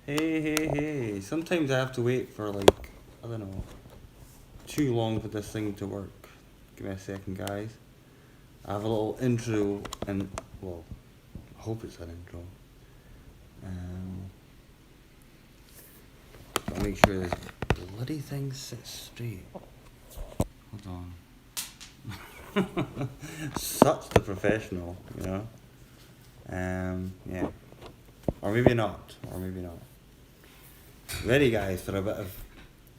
Hey. Sometimes I have to wait for like, I don't know, too long for this thing to work. Give me a second, guys. I have a little intro and, well, I hope it's an intro. Um, I'll make sure this bloody thing sits straight. Hold on. Such the professional, you know? Yeah. Or maybe not. Or maybe not. Ready, guys, for a bit of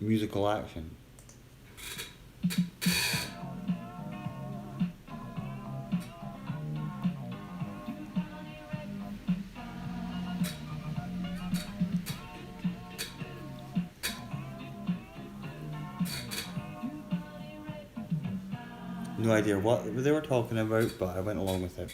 musical action. No idea what they were talking about, but I went along with it.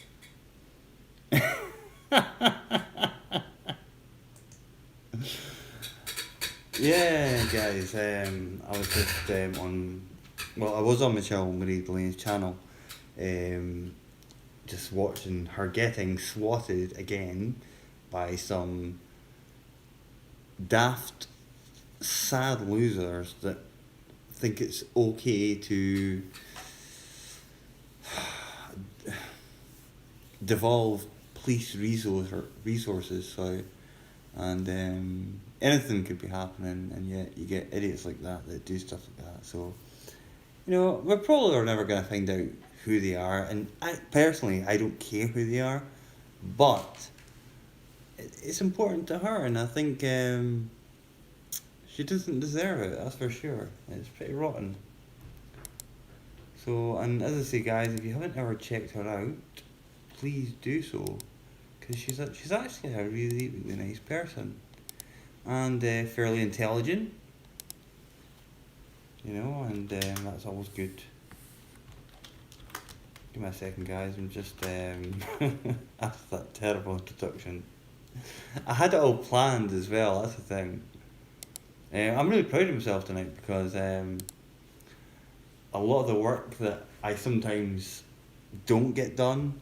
Yeah, guys. I was just on. Well, I was on Michelle Marie Delane's channel, um, just watching her getting swatted again by some daft, sad losers that think it's okay to devolve police resources. So, and anything could be happening, and yet you get idiots like that do stuff like that. So, we're probably are never going to find out who they are, and I personally I don't care who they are, but it's important to her, and I think she doesn't deserve it. That's for sure. It's pretty rotten. So, and as I say, guys, if you haven't ever checked her out, please do so, because she's actually a really really nice person, and fairly intelligent. And that's always good. Give me a second, guys. I'm just after that terrible introduction. I had it all planned as well. That's the thing. I'm really proud of myself tonight because a lot of the work that I sometimes don't get done,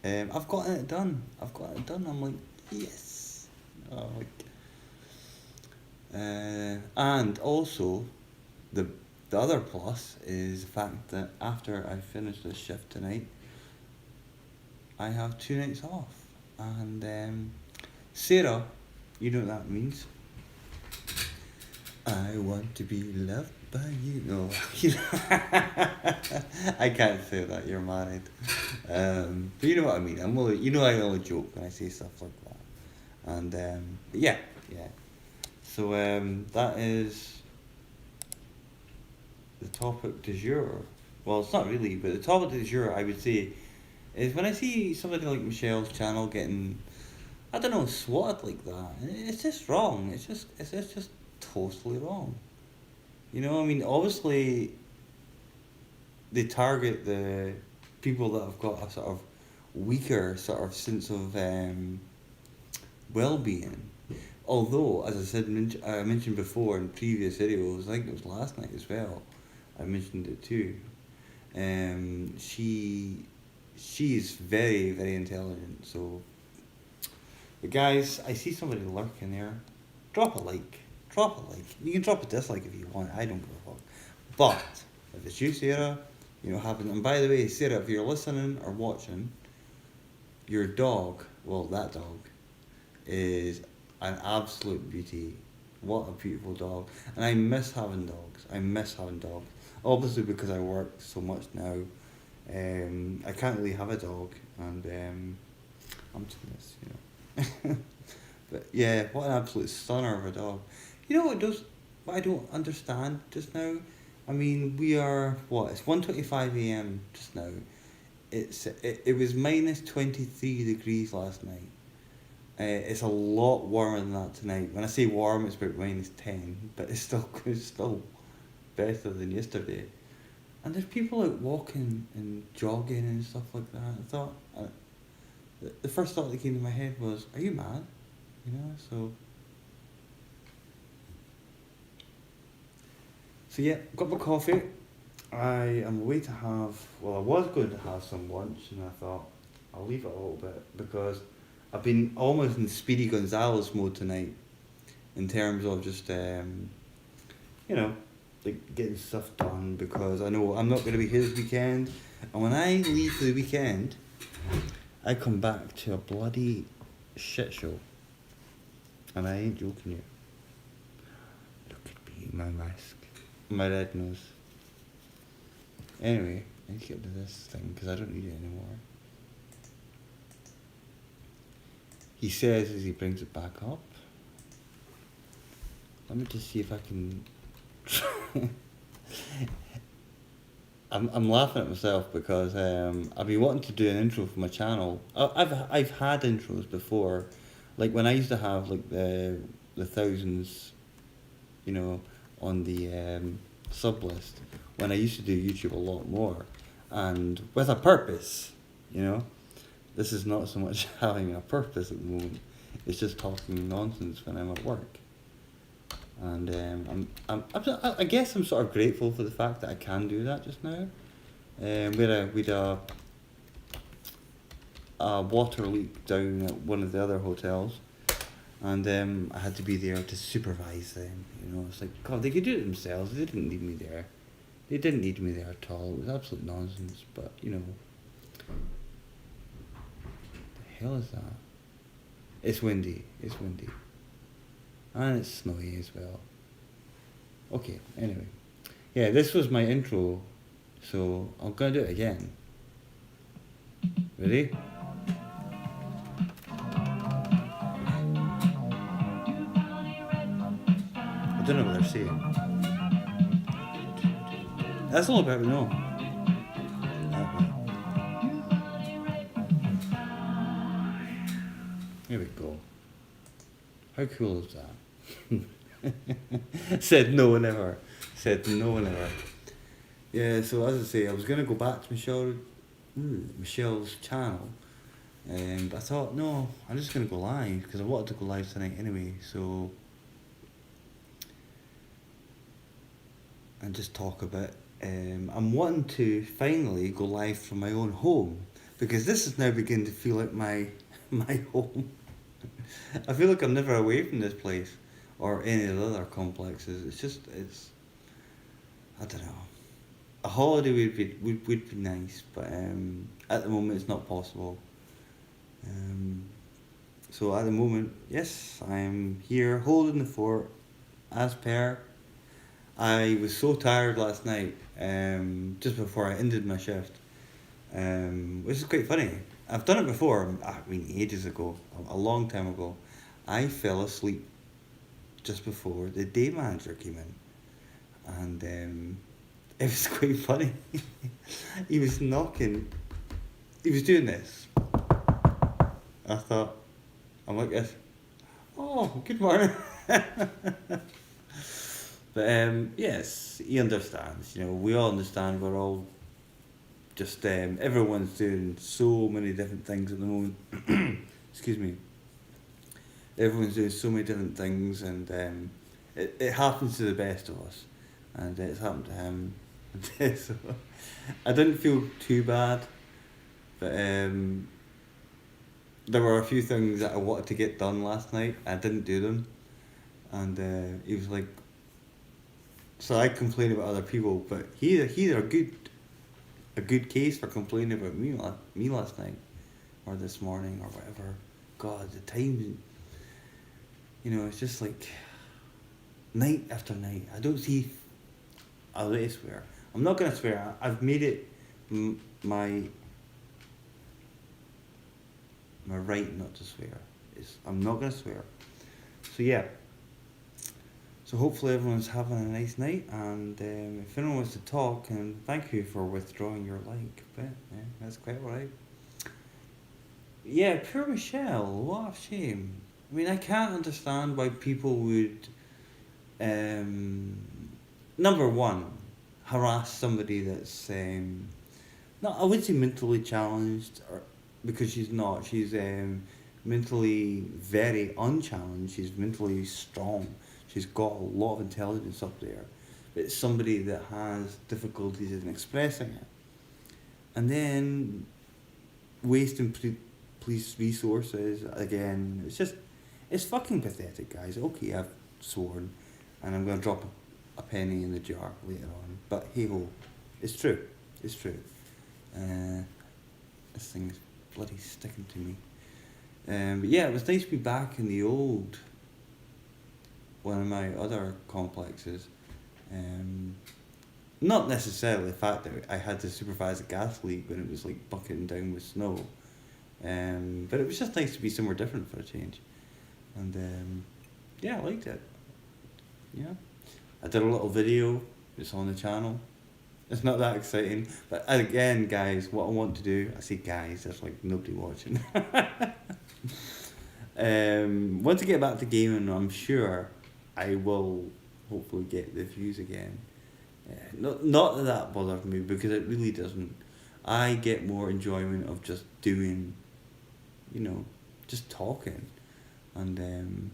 I've gotten it done. I'm like, yes. Oh, and also, the the other plus is the fact that after I finish this shift tonight, I have 2 nights off, and Sarah, you know what that means. I want to be loved by you. No, I can't say that. You're married, but you know what I mean. I only joke when I say stuff like that, and but yeah. So that is the topic du jour. Well, it's not really, but the topic du jour, I would say, is when I see somebody like Michelle's channel getting, I don't know, swatted like that. It's just wrong. It's just totally wrong. I mean, obviously, they target the people that have got a sort of weaker sort of sense of well-being. Although, as I said, I mentioned before in previous videos, I think it was last night as well, I mentioned it too. She's very very intelligent. So, but guys, I see somebody lurking there. Drop a like. Drop a like. You can drop a dislike if you want. I don't give a fuck. But if it's you, Sarah, happen. And by the way, Sarah, if you're listening or watching, your dog, well, that dog, is an absolute beauty. What a beautiful dog. And I miss having dogs. Obviously, because I work so much now, I can't really have a dog, and I'm just miss. But yeah, what an absolute stunner of a dog. What I don't understand just now. I mean, we are what? It's 1:25 a.m. just now. It was minus 23 degrees last night. It's a lot warmer than that tonight. When I say warm, it's about -10, but it's still better than yesterday. And there's people out walking and jogging and stuff like that. I thought, the first thought that came to my head was, "Are you mad?" So yeah, got my coffee. I am away to have. Well, I was going to have some lunch, and I thought I'll leave it a little bit because I've been almost in Speedy Gonzales mode tonight. in terms of just you know, like getting stuff done because I know I'm not going to be here this weekend, and when I leave for the weekend, I come back to a bloody shit show, and I ain't joking you. Look at me, my mask, my red nose. Anyway, I need to get rid of this thing because I don't need it anymore. He says as he brings it back up. Let me just see if I can. I'm laughing at myself because I've been wanting to do an intro for my channel. I've had intros before, like when I used to have like the thousands, you know, on the sub list. When I used to do YouTube a lot more, and with a purpose, you know. This is not so much having a purpose at the moment. It's just talking nonsense when I'm at work. And I guess I'm sort of grateful for the fact that I can do that just now. We had a water leak down at one of the other hotels, and I had to be there to supervise them. You know, it's like, God, they could do it themselves. They didn't need me there. They didn't need me there at all. It was absolute nonsense. But you know, the hell is that? It's windy. It's windy. And it's snowy as well. Okay, anyway. Yeah, this was my intro, so I'm gonna do it again. Ready? I don't know what they're saying. That's all about no. Here we go. How cool is that? Said no one ever. Said no one ever. Yeah, so as I say, I was going to go back to Michelle's channel, but I thought, no, I'm just going to go live, because I wanted to go live tonight anyway, so... And just talk a bit. I'm wanting to finally go live from my own home, because this is now beginning to feel like my home. I feel like I'm never away from this place or any of the other complexes. It's I don't know. A holiday would be nice, but at the moment it's not possible. So at the moment, yes, I'm here holding the fort as per. I was so tired last night, just before I ended my shift, which is quite funny. I've done it before, I mean ages ago, a long time ago. I fell asleep just before the day manager came in, and it was quite funny. He was knocking, he was doing this. I thought, I'm like this, oh, good morning. But yes, he understands, you know, we all understand, we're all just, everyone's doing so many different things at the moment. Excuse me. Everyone's doing so many different things, and it happens to the best of us, and it's happened to him. So I didn't feel too bad, but there were a few things that I wanted to get done last night. I didn't do them, and he was like, so I complain about other people, but he had a good case for complaining about me last night, or this morning, or whatever. God, the time, you know, it's just like night after night. I don't see. I'll let you swear. I'm not gonna swear. I've made it my right not to swear. I'm not gonna swear. So yeah. So hopefully everyone's having a nice night, and if anyone wants to talk, and thank you for withdrawing your like, but yeah, that's quite alright. Yeah, poor Michelle, what a shame. I mean, I can't understand why people would, number one, harass somebody that's, no, I wouldn't say mentally challenged, or because she's not. She's mentally very unchallenged. She's mentally strong. She's got a lot of intelligence up there. But it's somebody that has difficulties in expressing it. And then wasting police resources, again, it's fucking pathetic, guys. Okay, sworn, and I'm gonna drop a penny in the jar later on. But hey ho, it's true. It's true. Uh, this thing is bloody sticking to me. But yeah, it was nice to be back in the old one of my other complexes. Um, Not necessarily the fact that I had to supervise a gas leak when it was like bucketing down with snow. But it was just nice to be somewhere different for a change. And yeah, I liked it. Yeah. I did a little video, it's on the channel. It's not that exciting. But again, guys, what I want to do, I say guys, there's like nobody watching. Want to get back to gaming, I'm sure I will hopefully get the views again. Not that that bothers me, because it really doesn't. I get more enjoyment of just doing, just talking. And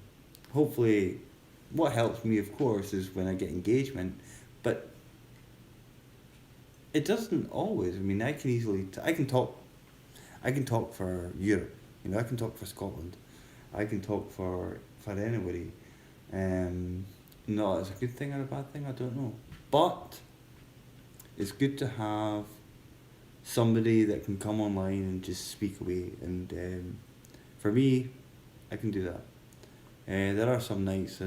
hopefully, what helps me, of course, is when I get engagement. But it doesn't always. I mean, I can easily, I can talk for Europe, I can talk for Scotland. I can talk for anybody. No, it's a good thing or a bad thing, I don't know. But it's good to have somebody that can come online and just speak away. And for me, I can do that. There are some nights,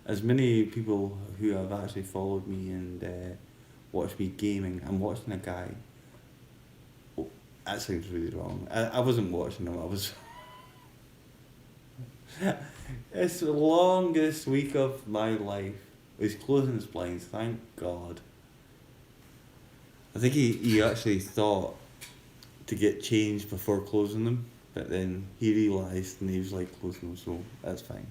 as many people who have actually followed me and watched me gaming. I'm watching a guy. Oh, that sounds really wrong. I wasn't watching him. I was. It's the longest week of my life. He's closing his blinds, thank God. I think he actually thought to get changed before closing them, but then he realised and he was like closing them, so that's fine.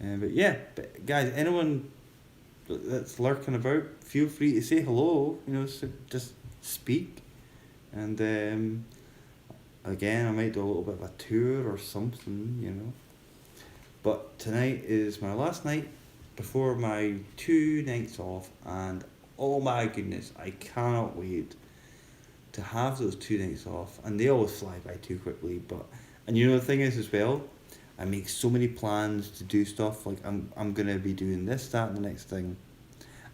But yeah, but guys, anyone that's lurking about, feel free to say hello, so just speak. And again, I might do a little bit of a tour or something. But tonight is my last night before my 2 nights off, and oh my goodness, I cannot wait to have those 2 nights off. And they always fly by too quickly, and the thing is as well, I make so many plans to do stuff, like I'm gonna be doing this, that, and the next thing.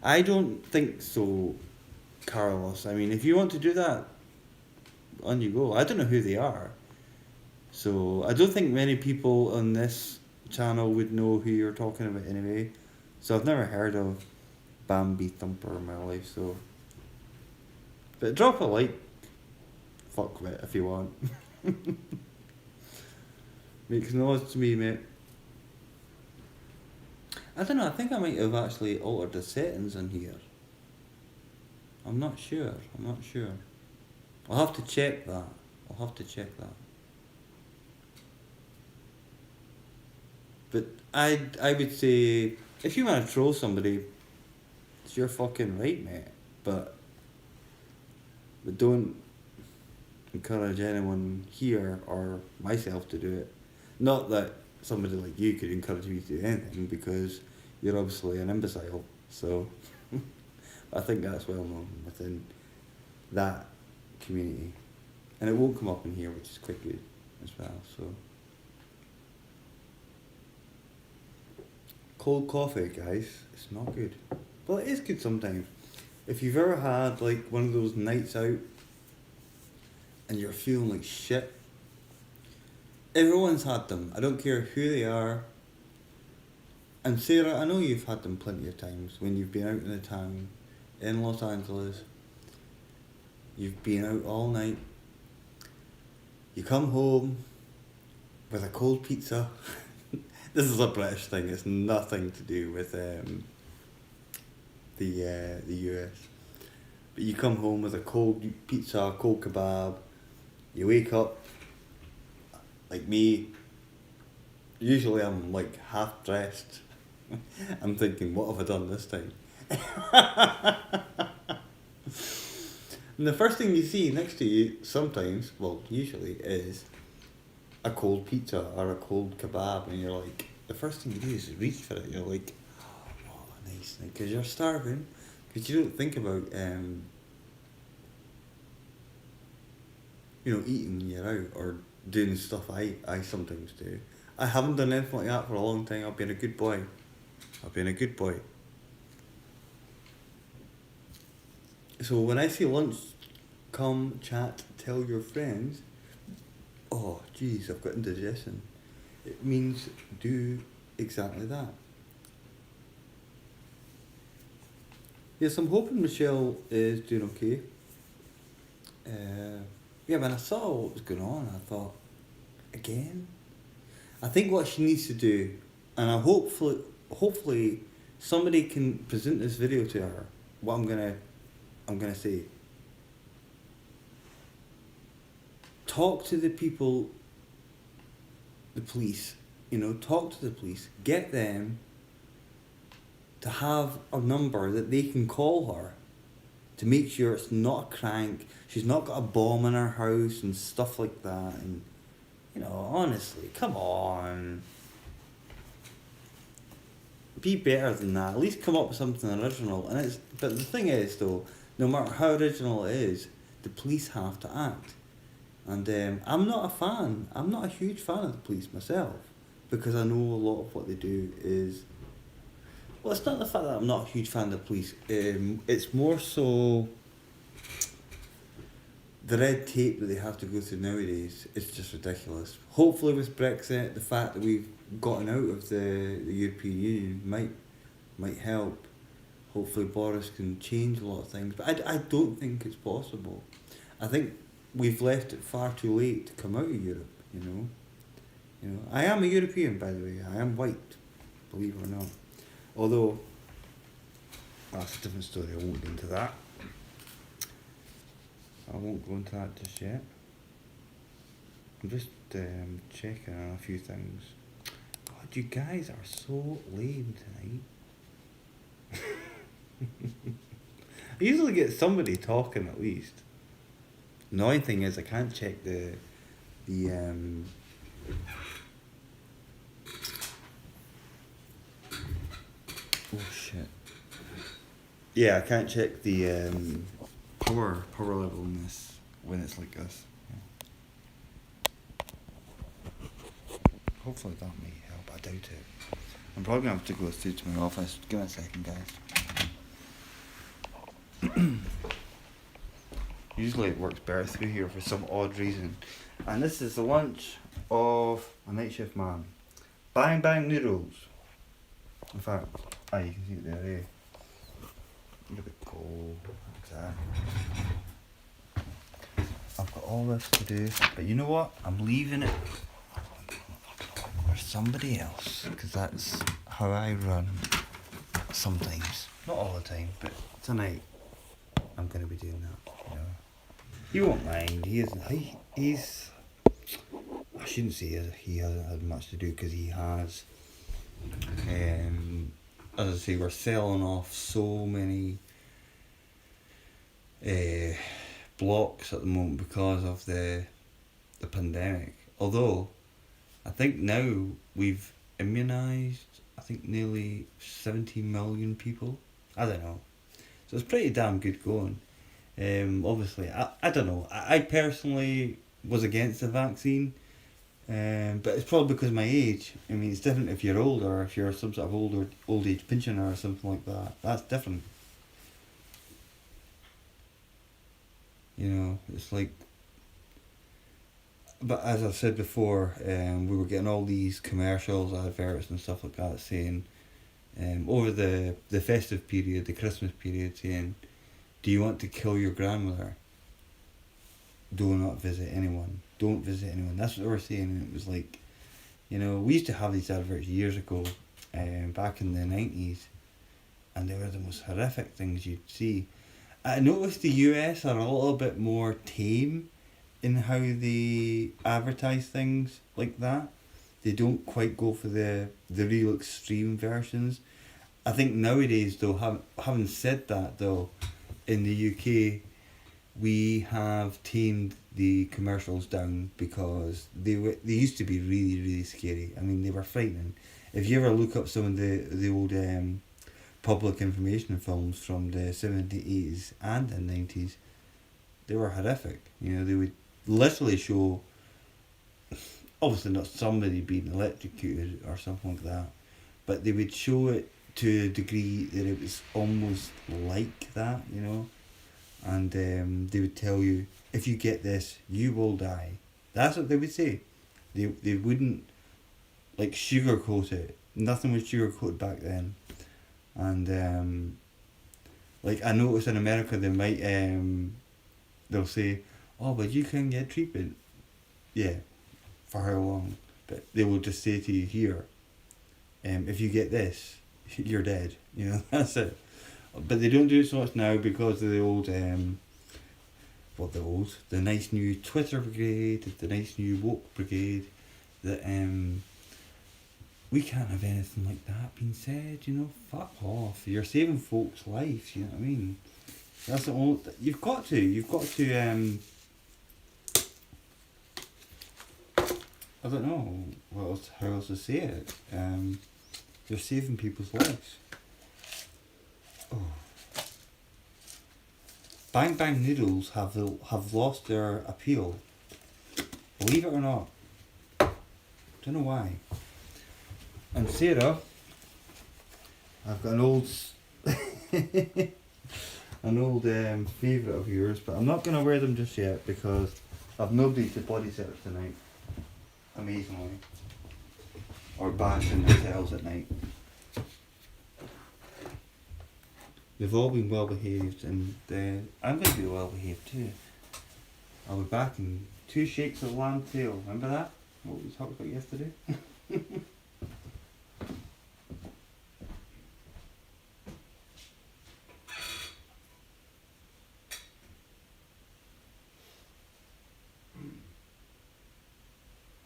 I don't think so, Carlos. I mean, if you want to do that, on you go. I don't know who they are, so I don't think many people on this channel would know who you're talking about anyway. So I've never heard of Bambi Thumper in my life, so. But drop a like, fuck it, if you want. Makes no odds to me, mate. I don't know, I think I might have actually altered the settings in here. I'm not sure. I'll have to check that. But I would say, if you want to troll somebody, it's your fucking right, mate. But don't encourage anyone here or myself to do it. Not that somebody like you could encourage me to do anything, because you're obviously an imbecile. So I think that's well known within that community. And it won't come up in here, which is quite good as well. So cold coffee, guys, it's not good. Well, it is good sometimes. If you've ever had like one of those nights out and you're feeling like shit, everyone's had them. I don't care who they are. And Sarah, I know you've had them plenty of times when you've been out in the town in Los Angeles. You've been out all night. You come home with a cold pizza. This is a British thing. It's nothing to do with the US. But you come home with a cold pizza, a cold kebab. You wake up, like me. Usually I'm like half dressed. I'm thinking, what have I done this time? And the first thing you see next to you sometimes, well, usually, is a cold pizza or a cold kebab, and you're like, the first thing you do is reach for it. You're like, oh, nice, because you're starving, because you don't think about, eating when you're out or doing stuff I sometimes do. I haven't done anything like that for a long time. I've been a good boy. I've been a good boy. So when I say lunch, come chat, tell your friends. Oh, jeez, I've got indigestion. It means do exactly that. Yes, I'm hoping Michelle is doing okay. Yeah, when I saw what was going on, I thought, again? I think what she needs to do, and hopefully somebody can present this video to her. What I'm gonna say. Talk to the people, the police. You know, talk to the police. Get them to have a number that they can call her to make sure it's not a crank. She's not got a bomb in her house and stuff like that. And you know, honestly, come on. Be better than that. At least come up with something original. But the thing is though, no matter how original it is, the police have to act. And I'm not a fan. I'm not a huge fan of the police myself, because I know a lot of what they do is. Well, it's not the fact that I'm not a huge fan of the police. It's more so the red tape that they have to go through nowadays. It's just ridiculous. Hopefully, with Brexit, the fact that we've gotten out of the European Union might help. Hopefully, Boris can change a lot of things, but I don't think it's possible. I think we've left it far too late to come out of Europe. You know. I am a European, by the way. I am white, believe it or not. Although that's a different story. I won't get into that. I won't go into that just yet. I'm just checking on a few things. God, you guys are so lame tonight. I usually get somebody talking at least. The annoying thing is I can't check the oh shit. Yeah, I can't check the power level in this when it's like this. Yeah. Hopefully that may help. I doubt it. I'm probably gonna have to go through to my office. Give me a second, guys. Usually it works better through here for some odd reason. And this is the lunch of a night shift man. Bang bang noodles. In fact, you can see it there, eh? Look at it go. Exactly. I've got all this to do, but you know what? I'm leaving it for somebody else, because that's how I run sometimes. Not all the time, but tonight I'm going to be doing that, you know. He won't mind. He's I shouldn't say he hasn't had much to do, because he has. As I say, we're selling off so many blocks at the moment because of the pandemic. Although I think now we've immunised nearly 70 million people. I don't know. So it's pretty damn good going. Obviously, I don't know. I personally was against the vaccine, but it's probably because of my age. I mean, it's different if you're older, if you're some sort of old age pensioner or something like that. That's different. You know, it's like. But as I said before, we were getting all these commercials, adverts and stuff like that saying, over the festive period, the Christmas period, saying, do you want to kill your grandmother? Do not visit anyone. Don't visit anyone. That's what they were saying, and it was like, you know, we used to have these adverts years ago, back in the 90s, and they were the most horrific things you'd see. I noticed the US are a little bit more tame in how they advertise things like that. They don't quite go for the real extreme versions. I think nowadays though, having said that though, in the UK we have tamed the commercials down, because they used to be really, really scary. I mean, they were frightening. If you ever look up some of the old public information films from the 70s, 80s and the 90s, they were horrific. You know, they would literally show obviously not somebody being electrocuted or something like that, but they would show it to a degree that it was almost like that, you know, and they would tell you, if you get this, you will die. That's what they would say. They wouldn't like sugarcoat it. Nothing was sugarcoated back then, and like I noticed in America they might they'll say, oh, but you can get treatment. Yeah, for how long? But they will just say to you here, if you get this, you're dead. You know, that's it. But they don't do it so much now because of the old the nice new Twitter brigade, the nice new woke brigade, that we can't have anything like that being said, you know, fuck off. You're saving folks' lives, you know what I mean? That's the only you've got to I don't know how else to say it. You're saving people's lives. Oh. Bang Bang Noodles have lost their appeal. Believe it or not. Don't know why. And Sarah, I've got an old favourite of yours, but I'm not gonna wear them just yet because I've nobody to body search tonight. Amazingly. Or bash in hotels at night. They've all been well behaved, and I'm going to be well behaved too. I'll be back in 2 shakes of lamb tail. Remember that? What we talked about yesterday? I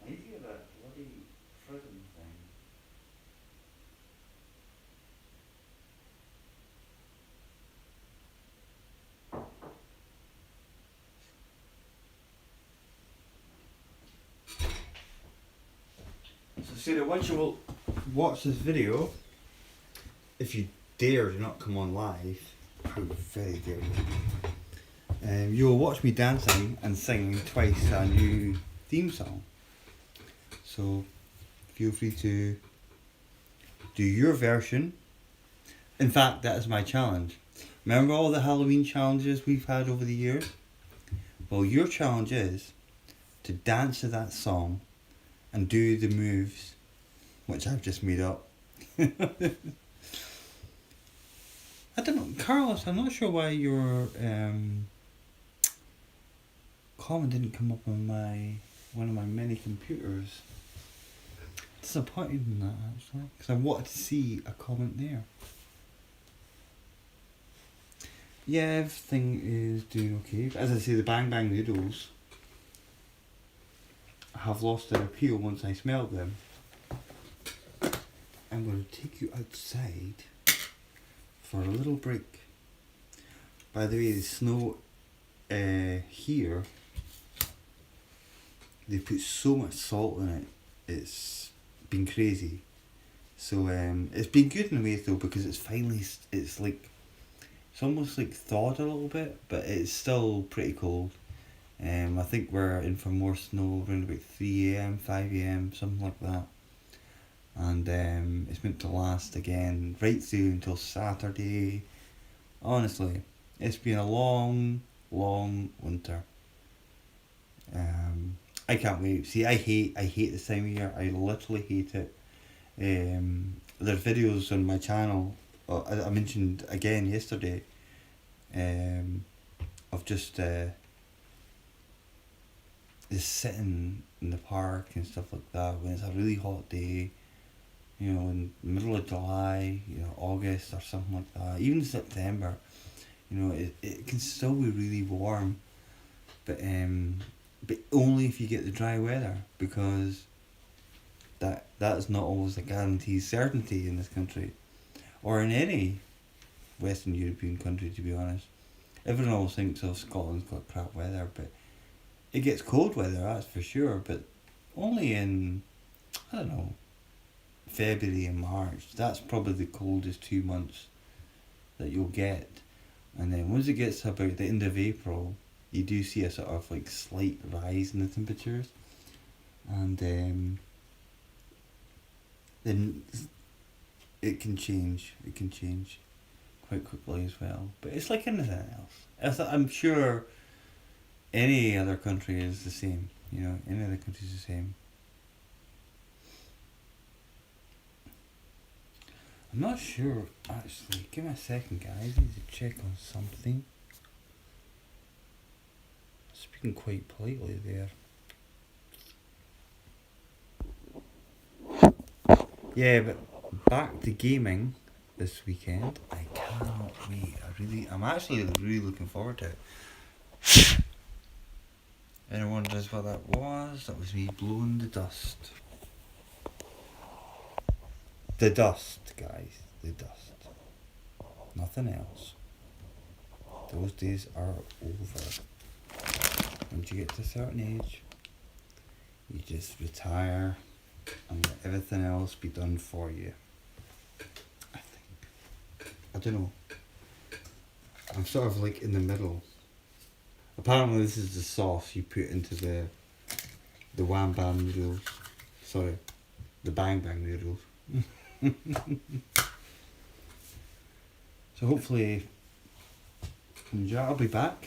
need to get that bloody prison thing. So Sarah, once you will watch this video, if you dare do not come on live, I would very dare you. You will watch me dancing and singing twice a new theme song. So feel free to do your version. In fact, that is my challenge. Remember all the Halloween challenges we've had over the years? Well, your challenge is to dance to that song and do the moves, which I've just made up. I don't know, Carlos, I'm not sure why your comment didn't come up on one of my mini computers. Disappointed in that, actually, because I wanted to see a comment there. Yeah, everything is doing okay. But as I say, the Bang Bang Noodles have lost their appeal once I smelled them. I'm going to take you outside for a little break. By the way, the snow here, they put so much salt in it, it's been crazy. So it's been good in a way though, because it's finally, it's almost like thawed a little bit, but it's still pretty cold. I think we're in for more snow around about 3 AM, 5 AM, something like that. And it's meant to last again right through until Saturday. Honestly, it's been a long, long winter. I can't wait. See, I hate this time of year. I literally hate it. There's videos on my channel, I mentioned again yesterday, of just sitting in the park and stuff like that when it's a really hot day, you know, in the middle of July, you know, August or something like that, even September, you know, it can still be really warm, but only if you get the dry weather, because that is not always a guaranteed certainty in this country, or in any Western European country, to be honest. Everyone always thinks, oh, Scotland's got crap weather, but it gets cold weather, that's for sure, but only in, I don't know, February and March. That's probably the coldest 2 months that you'll get. And then once it gets to about the end of April, you do see a sort of like slight rise in the temperatures. and then it can change. It can change quite quickly as well. But it's like anything else. I'm sure any other country is the same. You know, any other country is the same. I'm not sure actually. Give me a second, guys. I need to check on something. Speaking quite politely there. Yeah, but back to gaming this weekend. I cannot wait. I'm actually really looking forward to it. Anyone wonders what that was? That was me blowing the dust. The dust, guys. The dust. Nothing else. Those days are over. Once you get to a certain age, you just retire and let everything else be done for you. I think. I don't know. I'm sort of like in the middle. Apparently this is the sauce you put into the wham bam noodles. Sorry, the bang bang noodles. So hopefully, enjoy. I'll be back.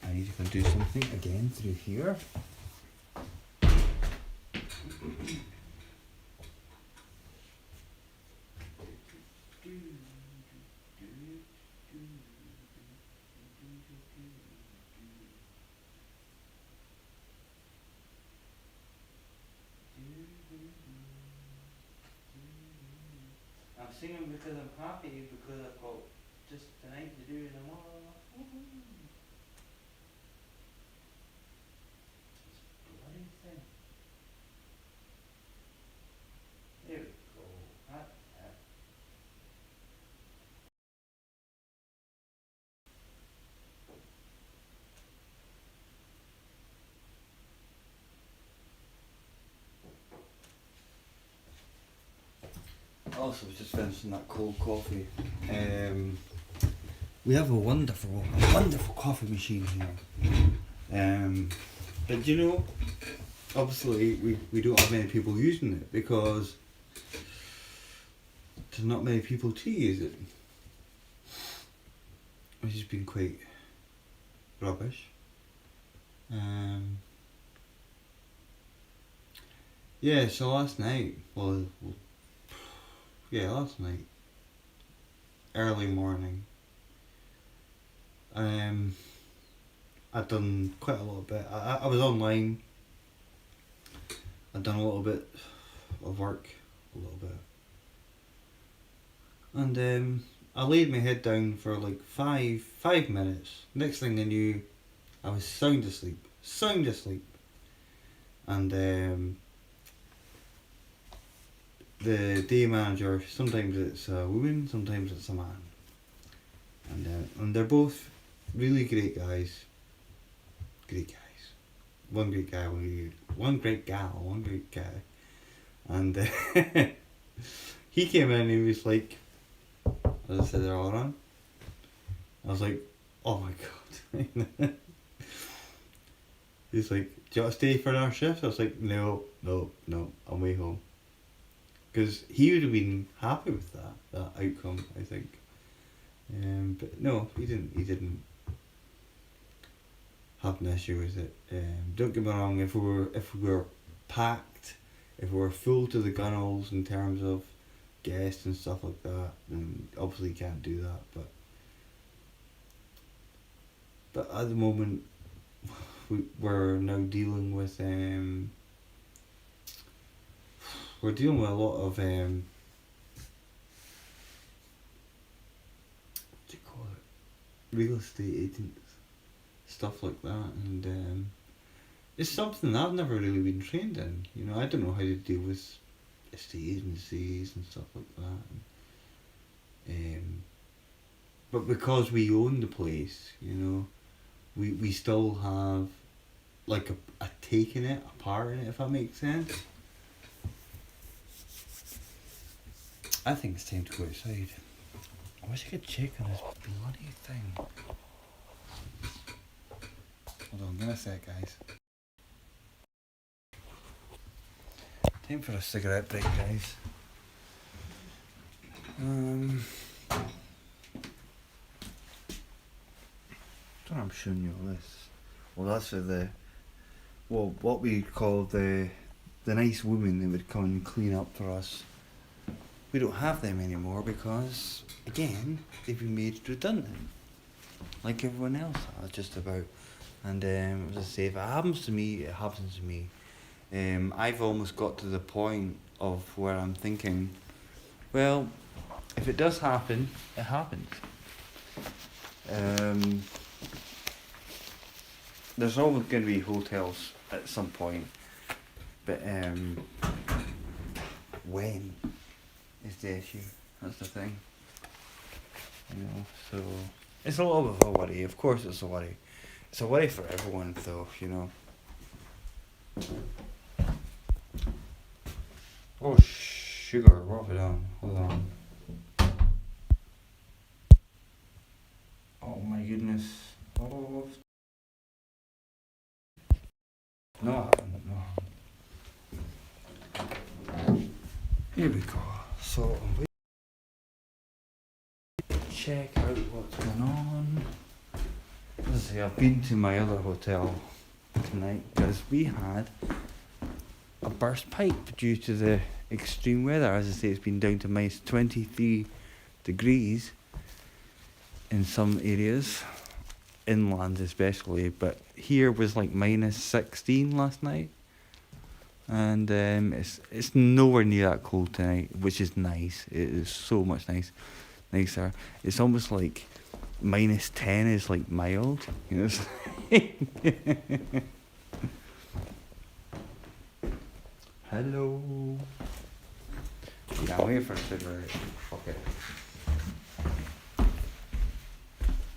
I need to go and do something again through here. I'm singing because I'm happy because I've got just tonight to do and tomorrow. Bloody thing. There we go. That. Also, was just finishing that cold coffee. We have a wonderful coffee machine here. But you know, obviously we don't have many people using it because there's not many people to use it, which has been quite rubbish. Yeah, so last night, last night, early morning, I'd done quite a little bit. I was online. I'd done a little bit of work, and I laid my head down for like five minutes. Next thing I knew, I was sound asleep, and the day manager, sometimes it's a woman, sometimes it's a man, and they're both really great guys. One great guy, one great gal, one great guy, and he came in and he was like, as I said, they're all on. I was like, oh my god. He's like, do you want to stay for another shift? I was like, no, I'm way home. Because he would have been happy with that outcome, I think. But no, he didn't have an issue with it. Don't get me wrong, if we were packed, if we were full to the gunnels in terms of guests and stuff like that, then obviously you can't do that. But at the moment, we're now dealing with we're dealing with a lot of what do you call it, real estate agents, stuff like that, and it's something I've never really been trained in. You know, I don't know how to deal with estate agencies and stuff like that. But because we own the place, you know, we still have like a take in it, a part in it, if that makes sense. I think it's time to go outside. I wish I could check on this bloody thing. Hold on, give me a sec, guys. Time for a cigarette break, guys. Don't know, I'm showing you all this. Well, that's for what we call the nice women that would come and clean up for us. We don't have them anymore because, again, they've been made redundant. Like everyone else has, just about. And as I say, if it happens to me, it happens to me. I've almost got to the point of where I'm thinking, well, if it does happen, it happens. There's always going to be hotels at some point, but when is the issue? That's the thing. So it's a little bit of a worry. Of course, it's a worry. It's a worry for everyone, though. Oh, sugar! What have I done? Hold on. Oh my goodness! Oh. No, I haven't. No. Here we go. So, check out what's going on. As I say, I've been to my other hotel tonight because we had a burst pipe due to the extreme weather. As I say, it's been down to minus 23 degrees in some areas, inland especially, but here was like minus 16 last night. And it's nowhere near that cold tonight, which is nice. It is so much nicer. It's almost like minus 10 is like mild, Hello. Yeah, I'm waiting for a cigarette.